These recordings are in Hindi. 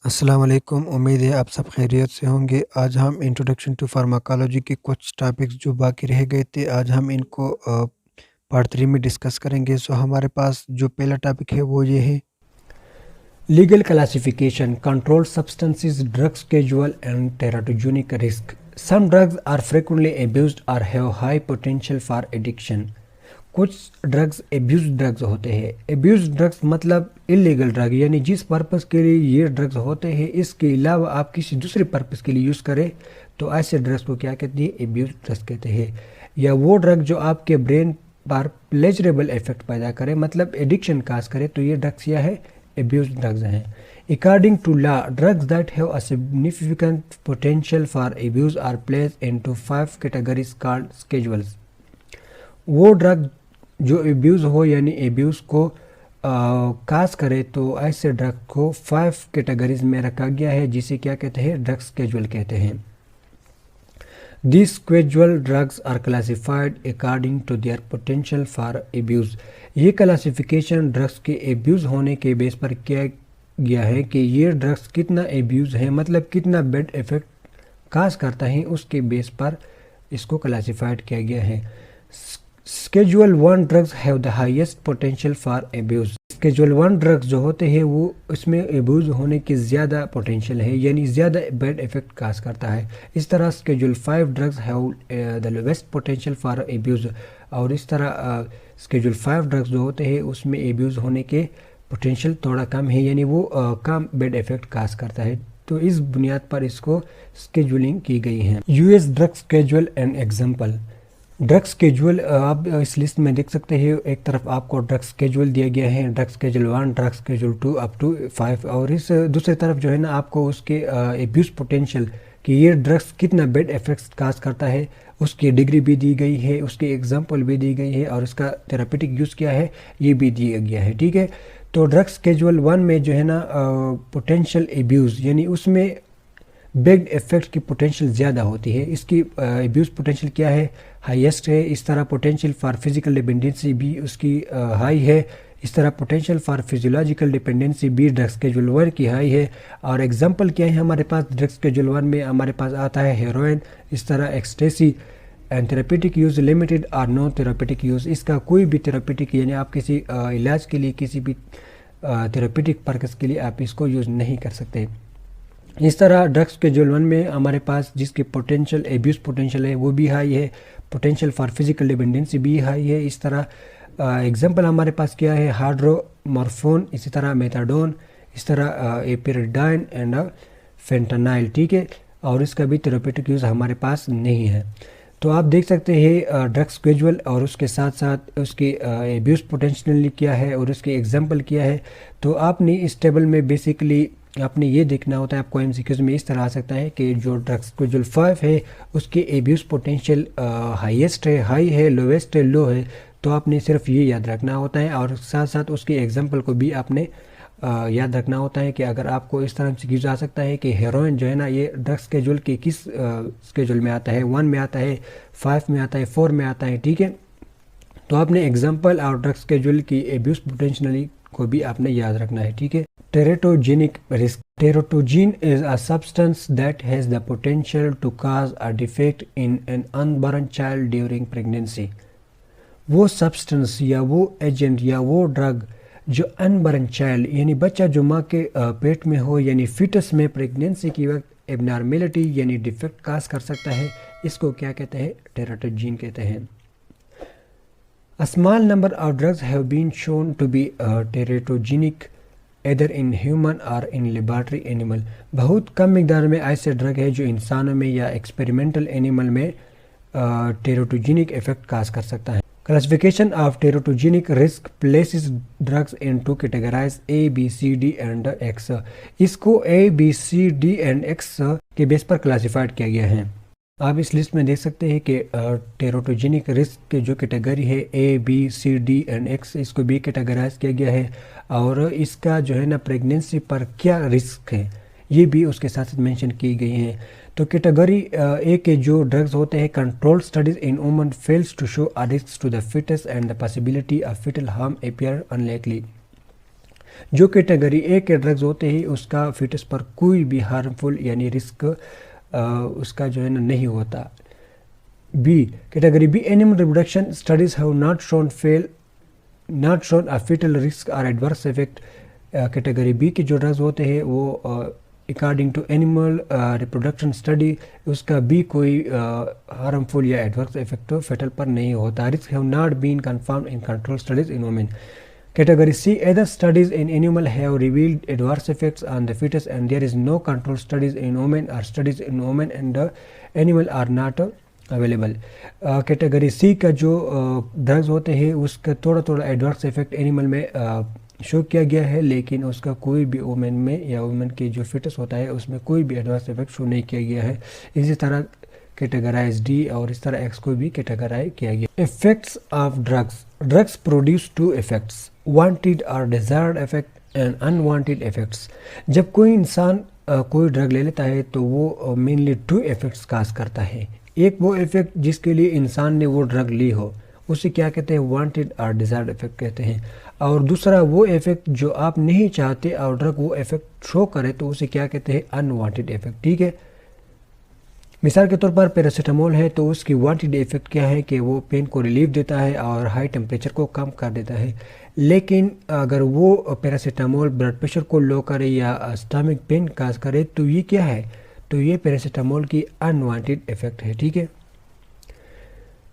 अस्सलाम वालेकुम। उम्मीद है आप सब खैरियत से होंगे। आज हम इंट्रोडक्शन टू फार्माकोलॉजी के कुछ टॉपिक्स जो बाकी रह गए थे, आज हम इनको पार्ट 3 में डिस्कस करेंगे। सो हमारे पास जो पहला टॉपिक है वो ये है Legal classification, controlled substances, drug schedule, and teratogenic risk. Some drugs are frequently abused or have high potential for addiction. कुछ ड्रग्स एब्यूज ड्रग्स होते हैं। एब्यूज ड्रग्स मतलब इलीगल ड्रग, यानी जिस पर्पस के लिए ये ड्रग्स होते हैं इसके अलावा आप किसी दूसरे पर्पस के लिए यूज़ करें तो ऐसे ड्रग्स को क्या कहते हैं, एब्यूज ड्रग्स कहते हैं। या वो ड्रग जो आपके ब्रेन पर प्लेजरेबल इफेक्ट पैदा करे, मतलब एडिक्शन काज करे, तो ये ड्रग्स क्या है, एब्यूज ड्रग्स हैं। According to law, drugs that have a significant potential for abuse are placed into 5 categories called schedules. वो ड्रग जो एब्यूज़ हो यानी एब्यूज़ को काज करे तो ऐसे ड्रग को 5 कैटेगरीज में रखा गया है, जिसे क्या कहते हैं, ड्रग स्केड्यूल कहते हैं। These schedule drugs are classified according to their potential for abuse. ये क्लासिफिकेशन ड्रग्स के एब्यूज़ होने के बेस पर किया गया है कि ये ड्रग्स कितना एब्यूज़ है, मतलब कितना बैड इफेक्ट काज करता है, उसके बेस पर इसको क्लासिफाइड किया गया है। Schedule 1 drugs have the highest potential for abuse. Schedule 1 drugs जो होते हैं वो इसमें एब्यूज़ होने की ज़्यादा पोटेंशियल है, यानी ज़्यादा बैड इफेक्ट काज करता है। इस तरह schedule 5 drugs have the lowest potential for abuse, और इस तरह स्केड्यूल 5 ड्रग्स जो होते हैं उसमें एब्यूज़ होने के पोटेंशियल थोड़ा कम है, यानी वो कम बैड इफेक्ट काज करता है। तो इस बुनियाद पर इसको स्केड्यूलिंग की गई है। US drug schedule and example. Drug schedule आप इस लिस्ट में देख सकते हैं। एक तरफ आपको ड्रग स्केड्यूल दिया गया है, drug schedule 1, drug schedule 2 up to 5, और इस दूसरी तरफ जो है ना आपको उसके एब्यूज़ पोटेंशियल कि ये ड्रग्स कितना बैड इफेक्ट्स काज करता है उसकी डिग्री भी दी गई है, उसकी एग्जांपल भी दी गई है, और इसका थेरापेटिक यूज़ क्या है ये भी दिया गया है। ठीक है, तो ड्रग स्केड्यूल 1 में जो है ना पोटेंशियल एब्यूज़ यानी उसमें बैड इफेक्ट की पोटेंशियल ज़्यादा होती है, इसकी एब्यूज़ पोटेंशियल क्या है, हाईएस्ट है। इस तरह पोटेंशियल फॉर फिजिकल डिपेंडेंसी भी उसकी हाई है। इस तरह पोटेंशियल फॉर फिजियोलॉजिकल डिपेंडेंसी भी ड्रग स्केड्यूल 1 की हाई है। और एग्जांपल क्या है हमारे पास, ड्रग स्केड्यूल 1 में हमारे पास आता है हेरोइन, इस तरह ecstasy and therapeutic use limited और नो थेरापेटिक यूज़। इसका कोई भी थेरापेटिक यानी आप किसी इलाज के लिए किसी भी थेरापेटिक पर्पस के लिए आप इसको यूज़ नहीं कर सकते। इस तरह ड्रग्स स्केड्यूल 1 में हमारे पास जिसकी पोटेंशियल एब्यूज़ पोटेंशियल है वो भी हाई है, पोटेंशियल फॉर फिजिकल डिपेंडेंसी भी हाई है। इस तरह एग्जांपल हमारे पास क्या है, हाइड्रोमोर्फोन, इसी तरह मेथाडोन, इस तरह एपिरिडाइन एंड फेंटानाइल। ठीक है, और इसका भी थेरापेटिक यूज़ हमारे पास नहीं है। तो आप देख सकते हैं ड्रग स्केड्यूल और उसके साथ साथ उसकी एब्यूज़ पोटेंशियल क्या है और उसके एग्जांपल क्या है। तो आपने इस टेबल में बेसिकली आपने ये देखना होता है, आपको एमसीक्यूज में इस तरह आ सकता है कि जो ड्रग स्केड्यूल 5 है उसकी एब्यूज़ पोटेंशियल हाईएस्ट है, हाई है, लोवेस्ट है, लो है। तो आपने सिर्फ ये याद रखना होता है, और साथ साथ उसके एग्जांपल को भी आपने याद रखना होता है कि अगर आपको इस तरह से गिर आ सकता है कि हेरोइन जो है ना ये ड्रग स्केड्यूल के किस स्केड्यूल में आता है, 1 में आता है, 5 में आता है, 4 में आता है। ठीक है, तो आपने एग्जांपल और ड्रग स्केड्यूल की एब्यूज़ पोटेंशियली को भी आपने याद रखना है। ठीक है, teratogenic risk. Teratogene is a substance that has the potential to cause a defect in an unborn child during pregnancy. वो सब्सटेंस या वो एजेंट या वो ड्रग जो अनबर्न चाइल्ड यानी बच्चा जो माँ के पेट में हो यानी फीटस में प्रेगनेंसी की वक्त एबनॉर्मेलिटी यानी डिफेक्ट काज कर सकता है, इसको क्या कहते हैं, टेराटोजीन कहते हैं। A small number of drugs have been shown to be teratogenic either in human or in laboratory animal. बहुत कम मिकदार में ऐसे ड्रग है जो इंसानों में या एक्सपेरिमेंटल एनिमल में टेराटोजेनिक इफेक्ट काज कर सकता है। Classification of teratogenic risk places drugs into categorize A, B, C, D and X। इसको A, B, C, D and X के बेस पर क्लासिफाइड किया गया है। आप इस लिस्ट में देख सकते हैं कि टेराटोजेनिक रिस्क के जो कैटेगरी है A, B, C, D and X, इसको भी कैटेगराइज किया गया है, और इसका जो है ना प्रेगनेंसी पर क्या रिस्क है ये भी उसके साथ साथ मेंशन की गई है। तो कैटेगरी ए के जो ड्रग्स होते हैं, controlled studies in woman fails to show a risk to the fetus and the possibility of fetal harm appear unlikely. जो कैटेगरी ए के ड्रग्स होते हैं उसका फीटस पर कोई भी हार्मफुल यानी रिस्क उसका जो है ना नहीं होता। B category B, animal reproduction studies have not shown a fetal risk और एडवर्स इफेक्ट। कैटेगरी बी के जो ड्रग्स होते हैं वो according to animal reproduction study उसका भी कोई हार्मफुल या एडवर्स इफेक्ट फेटल पर नहीं होता। Risk have not been confirmed in control studies in women. Category C, other studies in animal have revealed adverse effects on the fetus and there is no control studies in women or studies in women and the animal are not available. Category C का जो ड्रग्स होते हैं उसका थोड़ा थोड़ा एडवर्स इफेक्ट एनिमल में शो किया गया है, लेकिन उसका कोई भी वुमेन में या वुमेन की जो फिटस होता है उसमें कोई भी एडवर्स इफेक्ट शो नहीं किया गया है। इसी तरह कैटेगराइज डी और इस तरह एक्स को भी कैटेगराइज किया गया। Effects of drugs. Drugs produce two effects, wanted और desired effect and unwanted effects. जब कोई इंसान कोई ड्रग ले लेता है तो वो मेनली टू इफेक्ट्स काज करता है। एक वो इफेक्ट जिसके लिए इंसान ने वो ड्रग ली हो उसे क्या कहते हैं, वांटेड और डिजायर्ड इफेक्ट कहते हैं। और दूसरा वो इफेक्ट जो आप नहीं चाहते और ड्रग वो इफेक्ट शो करे तो उसे क्या कहते हैं, अनवांटेड इफेक्ट। ठीक है, मिसाल के तौर पर पैरासीटामोल है तो उसकी वांटेड इफेक्ट क्या है कि वो पेन को रिलीफ देता है और हाई टेम्परेचर को कम कर देता है। लेकिन अगर वो पैरासीटामोल ब्लड प्रेशर को लो करे या स्टमक पेन काज करे तो ये क्या है, तो ये पैरासीटामोल की अनवांटेड इफेक्ट है। ठीक है,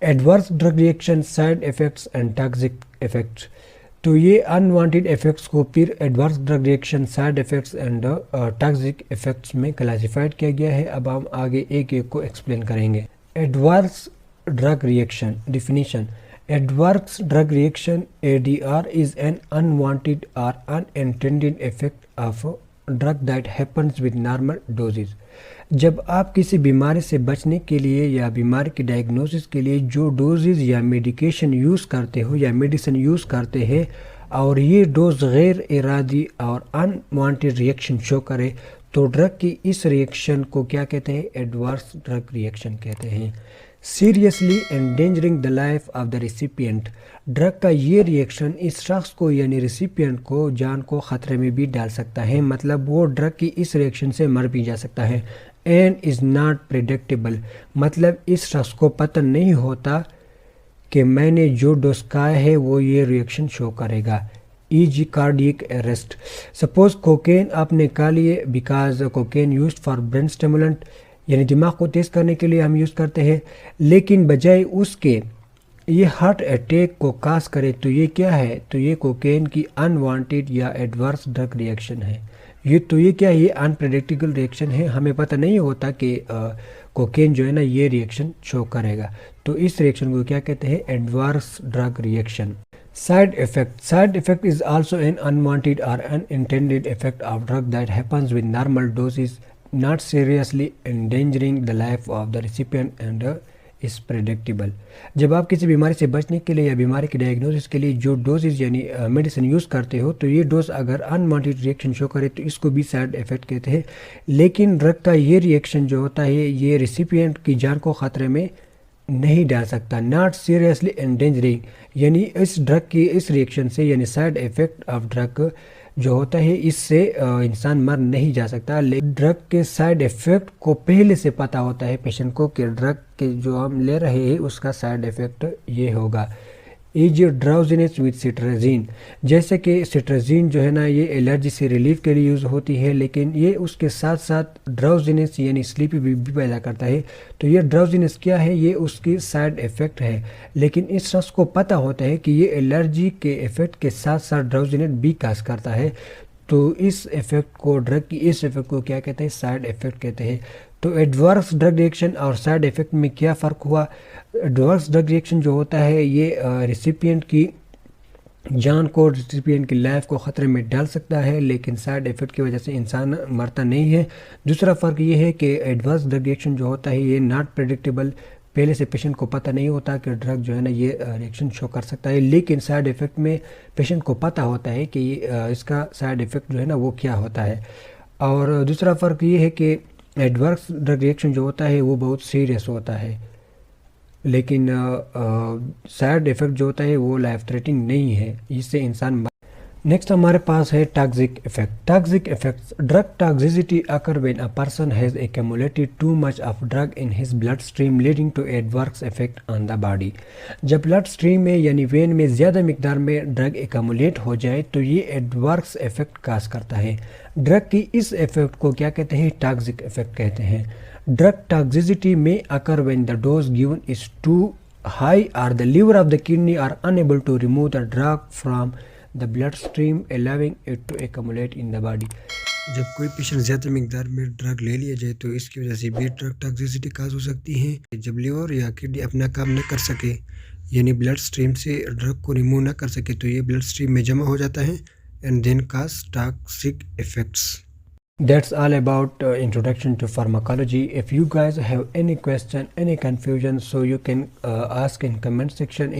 adverse drug reaction, side effects and toxic effects. तो ये अनवांटेड इफेक्ट्स को फिर adverse drug reaction, side effects and toxic effects में क्लासिफाइड किया गया है। अब हम आगे एक एक को एक्सप्लेन करेंगे। Adverse drug reaction definition. Adverse drug reaction ADR is an unwanted or unintended effect of a drug that happens with normal doses। जब आप किसी बीमारी से बचने के लिए या बीमारी की डायग्नोसिस के लिए जो डोजेज या मेडिकेशन यूज़ करते हो या मेडिसिन यूज़ करते हैं और ये डोज गैर इरादी और अनवांटेड रिएक्शन शो करे तो ड्रग की इस रिएक्शन को क्या कहते हैं, एडवर्स ड्रग रिएक्शन कहते हैं। Seriously endangering the life of the recipient. Drug का ये रिएक्शन इस शख्स को यानी रिसिपिएंट को जान को ख़तरे में भी डाल सकता है, मतलब वो ड्रग की इस रिएक्शन से मर भी जा सकता है। एंड इज़ नॉट प्रिडिक्टेबल, मतलब इस शख्स को पता नहीं होता कि मैंने जो डोज खाया है वो ये रिएक्शन शो करेगा। E g. Cardiac arrest. Suppose cocaine आपने खा लिए, because cocaine used for brain stimulant यानी दिमाग को तेज़ करने के लिए हम यूज़ करते हैं, लेकिन बजाय उसके ये हार्ट अटैक को काज करे तो ये क्या है, तो ये कोकेन की अनवांटेड या एडवर्स ड्रग रिएक्शन है। ये क्या है, ये अनप्रेडिक्टेबल रिएक्शन है, हमें पता नहीं होता कि कोकेन जो है ना ये रिएक्शन शो करेगा। तो इस रिएक्शन को क्या कहते हैं, adverse drug reaction. Side effect. Side effect is also an unwanted और unintended effect of drug that happens with normal doses, not seriously endangering the life of the recipient and is predictable। जब आप किसी बीमारी से बचने के लिए या बीमारी की डायग्नोसिस के लिए जो डोजेज यानी मेडिसिन यूज़ करते हो तो ये डोज अगर अनवांटेड रिएक्शन शो करे तो इसको भी साइड इफेक्ट कहते हैं। लेकिन ड्रग का ये रिएक्शन जो होता है ये रिसिपिएंट की जान को ख़तरे में नहीं डाल सकता। नॉट सीरियसली एंडेंजरिंग यानी इस ड्रग की इस रिएक्शन से यानी साइड इफेक्ट ऑफ ड्रग जो होता है इससे इंसान मर नहीं जा सकता। लेकिन ड्रग के साइड इफ़ेक्ट को पहले से पता होता है पेशेंट को कि ड्रग के जो हम ले रहे हैं उसका साइड इफ़ेक्ट ये होगा। Is drowsiness with cetirizine. जैसे कि सिट्राजीन जो है ना ये एलर्जी से रिलीफ के लिए यूज़ होती है, लेकिन ये उसके साथ साथ ड्राउजीनेस यानी स्लीपी भी पैदा करता है। तो ये ड्राउजीनेस क्या है, ये उसकी साइड इफ़ेक्ट है, लेकिन इस शख्स को पता होता है कि ये एलर्जी के इफ़ेक्ट के साथ साथ ड्राउजीनेस भी काज करता है। तो इस इफ़ेक्ट को ड्रग की इस इफ़ेक्ट को क्या कहते हैं, साइड इफ़ेक्ट कहते हैं। तो एडवर्स ड्रग रिएक्शन और साइड इफ़ेक्ट में क्या फ़र्क हुआ। एडवर्स ड्रग रिएक्शन जो होता है ये रिसिपिएंट की जान को, रिसिपिएंट की लाइफ को ख़तरे में डाल सकता है, लेकिन साइड इफ़ेक्ट की वजह से इंसान मरता नहीं है। दूसरा फ़र्क ये है कि एडवर्स ड्रग रिएक्शन जो होता है ये नॉट प्रेडिक्टेबल, पहले से पेशेंट को पता नहीं होता कि ड्रग जो है ना ये रिएक्शन शो कर सकता है, लेकिन साइड इफ़ेक्ट में पेशेंट को पता होता है कि इसका साइड इफ़ेक्ट जो है ना वो क्या होता है। और दूसरा फ़र्क ये है कि एडवर्स ड्रग रिएक्शन जो होता है वो बहुत सीरियस होता है, लेकिन साइड इफ़ेक्ट जो होता है वो लाइफ थ्रेटनिंग नहीं है, इससे इंसान नेक्स्ट हमारे पास है toxic effect. Toxic effects, drug toxicity occur when a person has accumulated too much of drug in his blood stream leading to adverse effect on the body. जब ब्लड स्ट्रीम में यानी वेन में ज़्यादा मिकदार में ड्रग एक्यूमुलेट हो जाए तो ये एडवर्स इफेक्ट काज करता है। ड्रग की इस इफेक्ट को क्या कहते हैं? टॉक्सिक इफेक्ट कहते हैं। ड्रग टॉक्सिसिटी में occur when the dose given is too high or the liver of the kidney are unable to remove the drug from the bloodstream allowing it to accumulate in the body। जब कोई पेशेंट ज़्यादा मिकदार में ड्रग ले लिया जाए तो इसकी वजह से भी ड्रग टॉक्सिसिटी काज हो सकती है। जब लिवर या किडनी अपना काम न कर सके यानी ब्लड स्ट्रीम से ड्रग को रिमूव न कर सके तो ये ब्लड स्ट्रीम में जमा हो जाता है and then cause toxic effects. That's all about introduction to pharmacology. If you guys have any question, any confusion, so you can ask in comment section.